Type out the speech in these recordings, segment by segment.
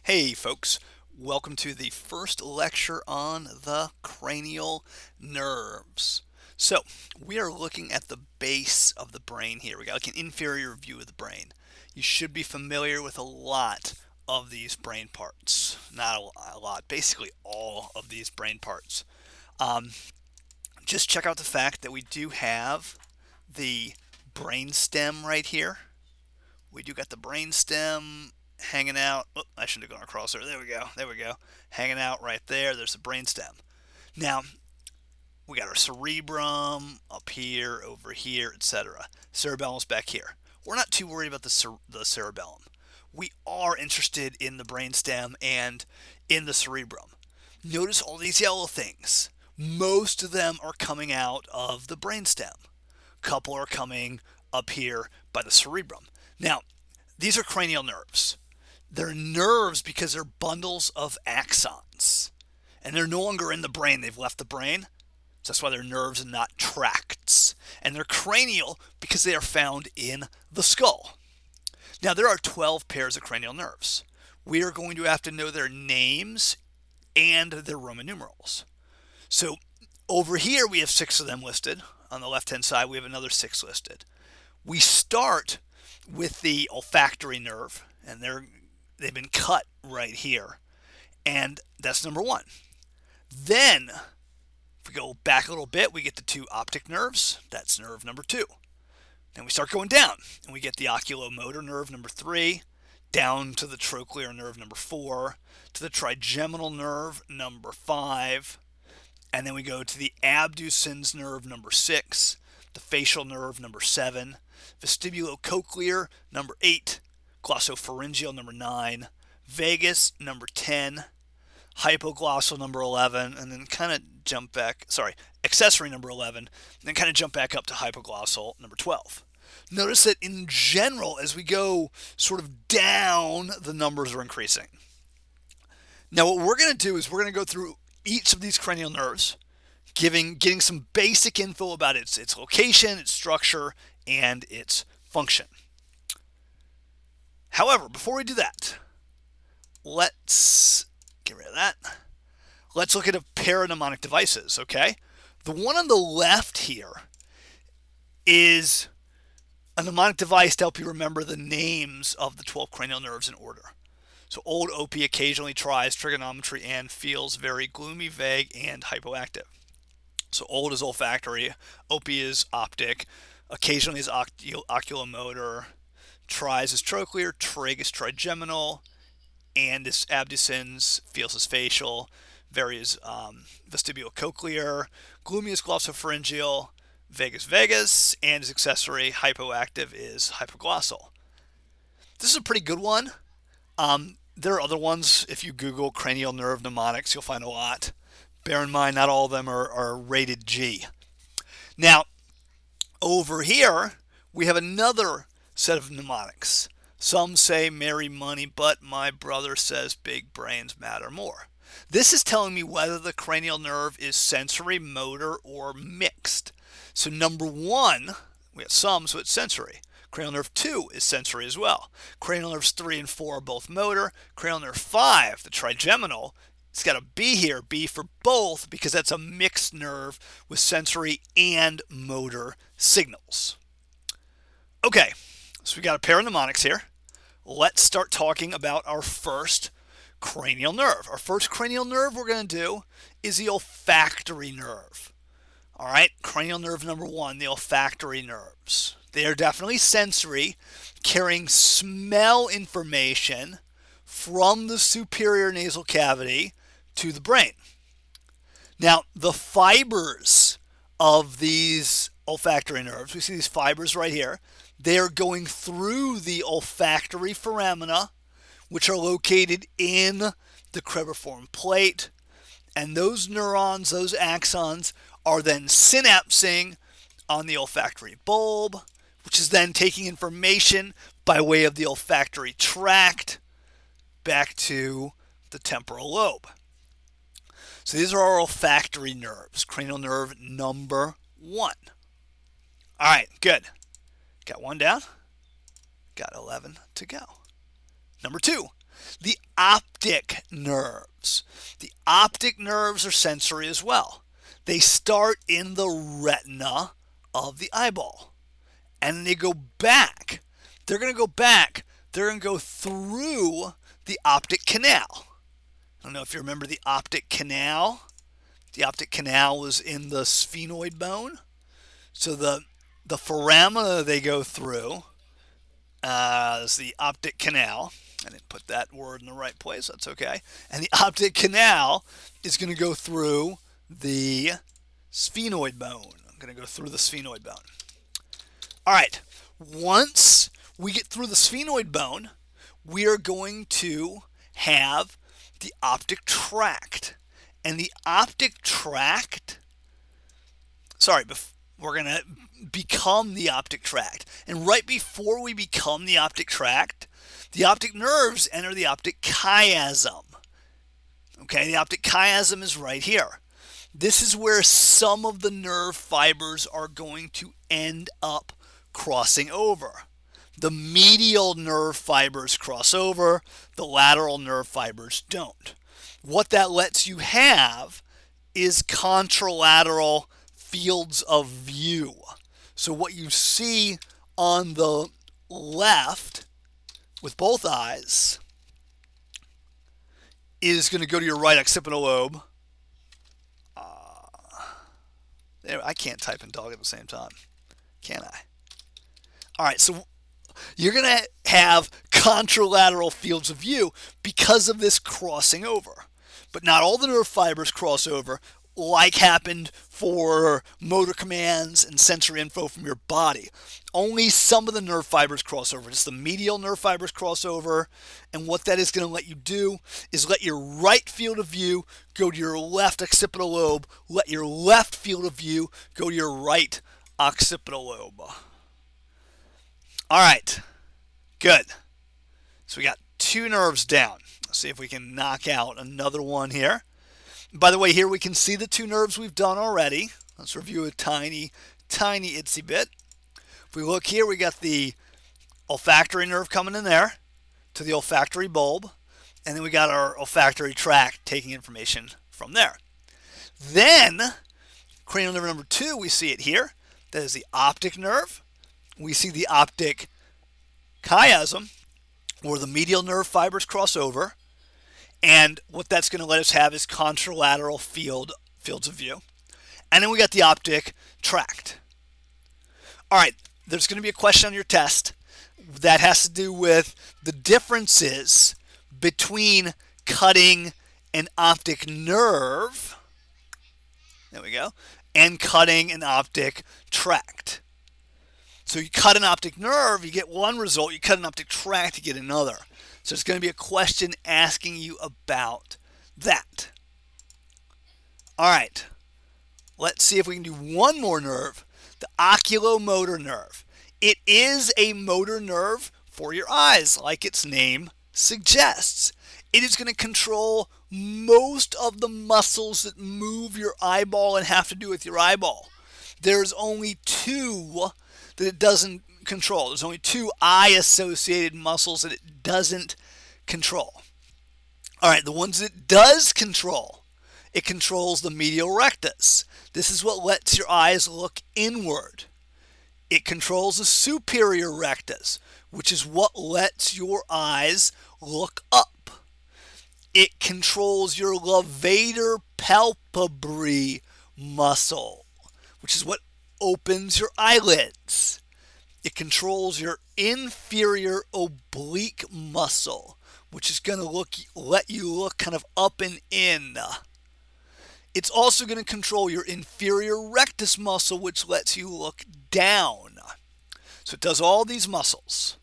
Hey folks, welcome to the first lecture on the cranial nerves. So we are looking at the base of the brain here. We got like an inferior view of the brain. You should be familiar with a lot of these brain parts. Not a lot, basically all of these brain parts. Um, just check out the fact that we do have the brain stem right here. We do got the brain stem hanging out. Oh, I shouldn't have gone across there. There we go. There we go. Hanging out right there. There's the brain stem. Now, we got our cerebrum up here, over here, etc. Cerebellum's back here. We're not too worried about the cerebellum. We are interested in the brain stem and in the cerebrum. Notice all these yellow things. Most of them are coming out of the brain stem. A couple are coming up here by the cerebrum. Now, these are cranial nerves. They're nerves because they're bundles of axons. And they're no longer in the brain. They've left the brain. So that's why they're nerves and not tracts. And they're cranial because they are found in the skull. Now, there are 12 pairs of cranial nerves. We are going to have to know their names and their Roman numerals. So over here, we have 6 of them listed. On the left-hand side, we have another 6 listed. We start with the olfactory nerve, and they've been cut right here, and that's number 1. Then, if we go back a little bit, we get the 2 optic nerves. That's nerve number 2. Then we start going down, and we get the oculomotor nerve number 3, down to the trochlear nerve number 4, to the trigeminal nerve number 5, and then we go to the abducens nerve number 6, the facial nerve number 7, vestibulocochlear number 8, glossopharyngeal number 9, vagus number 10, hypoglossal number 11, and then kind of jump back, accessory number 11, and then kind of jump back up to hypoglossal number 12. Notice that in general, as we go sort of down, the numbers are increasing. Now what we're going to do is we're going to go through each of these cranial nerves, getting some basic info about its location, its structure, and its function. However, before we do that, let's get rid of that. Let's look at a pair of mnemonic devices, okay? The one on the left here is a mnemonic device to help you remember the names of the 12 cranial nerves in order. So old Opie occasionally tries trigonometry and feels very gloomy, vague, and hypoactive. So old is olfactory, Opie is optic, occasionally is oculomotor, tries is trochlear, trig is trigeminal, and is abducens, feels is facial, very is vestibulocochlear, gloomy is glossopharyngeal, vagus, and is accessory, hypoactive is hypoglossal. This is a pretty good one. There are other ones. If you Google cranial nerve mnemonics, you'll find a lot. Bear in mind, not all of them are rated G. Now, over here, we have another set of mnemonics. Some say marry money, but my brother says big brains matter more. This is telling me whether the cranial nerve is sensory, motor, or mixed. So number 1, we have some, so it's sensory. Cranial nerve 2 is sensory as well. Cranial nerves 3 and 4 are both motor. Cranial nerve 5, the trigeminal, it's got a B here, B for both, because that's a mixed nerve with sensory and motor signals. Okay, so we got a pair of mnemonics here. Let's start talking about our first cranial nerve. Our first cranial nerve we're going to do is the olfactory nerve. All right, cranial nerve number 1, the olfactory nerves. They are definitely sensory, carrying smell information from the superior nasal cavity to the brain. Now, the fibers of these olfactory nerves, we see these fibers right here, they are going through the olfactory foramina, which are located in the cribriform plate, and those neurons, those axons, are then synapsing on the olfactory bulb, which is then taking information by way of the olfactory tract back to the temporal lobe. So these are our olfactory nerves, cranial nerve number 1. All right, good. Got 1 down, got 11 to go. Number 2, The optic nerves. The optic nerves are sensory as well. They start in the retina of the eyeball. And they go back. They're going to go back. They're going to go through the optic canal. I don't know if you remember the optic canal. The optic canal was in the sphenoid bone. So the foramina they go through is the optic canal. I didn't put that word in the right place. That's okay. And the optic canal is going to go through the sphenoid bone. I'm going to go through the sphenoid bone. All right. Once we get through the sphenoid bone, we are going to have the optic tract. And the optic tract, we're going to become the optic tract. And right before we become the optic tract, the optic nerves enter the optic chiasm. Okay, the optic chiasm is right here. This is where some of the nerve fibers are going to end up crossing over. The medial nerve fibers cross over, the lateral nerve fibers don't. What that lets you have is contralateral fields of view. So what you see on the left with both eyes is going to go to your right occipital lobe. I can't type and talk at the same time, can I? All right, so you're going to have contralateral fields of view because of this crossing over. But not all the nerve fibers cross over, like happened for motor commands and sensory info from your body. Only some of the nerve fibers cross over. Just the medial nerve fibers cross over. And what that is going to let you do is let your right field of view go to your left occipital lobe. Let your left field of view go to your right occipital lobe. All right, good. So we got 2 nerves down. Let's see if we can knock out another one here. By the way, here we can see the 2 nerves we've done already. Let's review a tiny itsy bit. If we look here, we got the olfactory nerve coming in there to the olfactory bulb. And then we got our olfactory tract taking information from there. Then, cranial nerve number 2, we see it here. That is the optic nerve. We see the optic chiasm, where the medial nerve fibers cross over. And what that's going to let us have is contralateral fields of view. And then we got the optic tract. All right, there's going to be a question on your test that has to do with the differences between cutting an optic nerve, there we go, and cutting an optic tract. So you cut an optic nerve, you get one result. You cut an optic tract, you get another. So it's going to be a question asking you about that. All right. Let's see if we can do one more nerve, the oculomotor nerve. It is a motor nerve for your eyes, like its name suggests. It is going to control most of the muscles that move your eyeball and have to do with your eyeball. There's only 2 that it doesn't control. There's only 2 eye-associated muscles that it doesn't control. All right, the ones that it does control, it controls the medial rectus. This is what lets your eyes look inward. It controls the superior rectus, which is what lets your eyes look up. It controls your levator palpebrae muscle, which is what opens your eyelids. It controls your inferior oblique muscle, which is going to let you look kind of up and in. It's also going to control your inferior rectus muscle, which lets you look down. So it does all these muscles.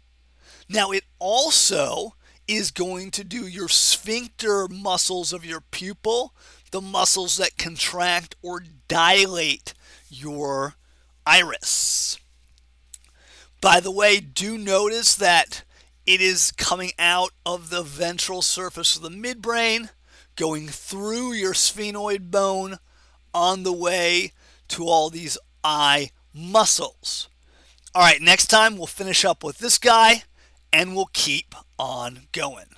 Now it also is going to do your sphincter muscles of your pupil, the muscles that contract or dilate your iris. By the way, do notice that it is coming out of the ventral surface of the midbrain, going through your sphenoid bone on the way to all these eye muscles. All right, next time we'll finish up with this guy and we'll keep on going.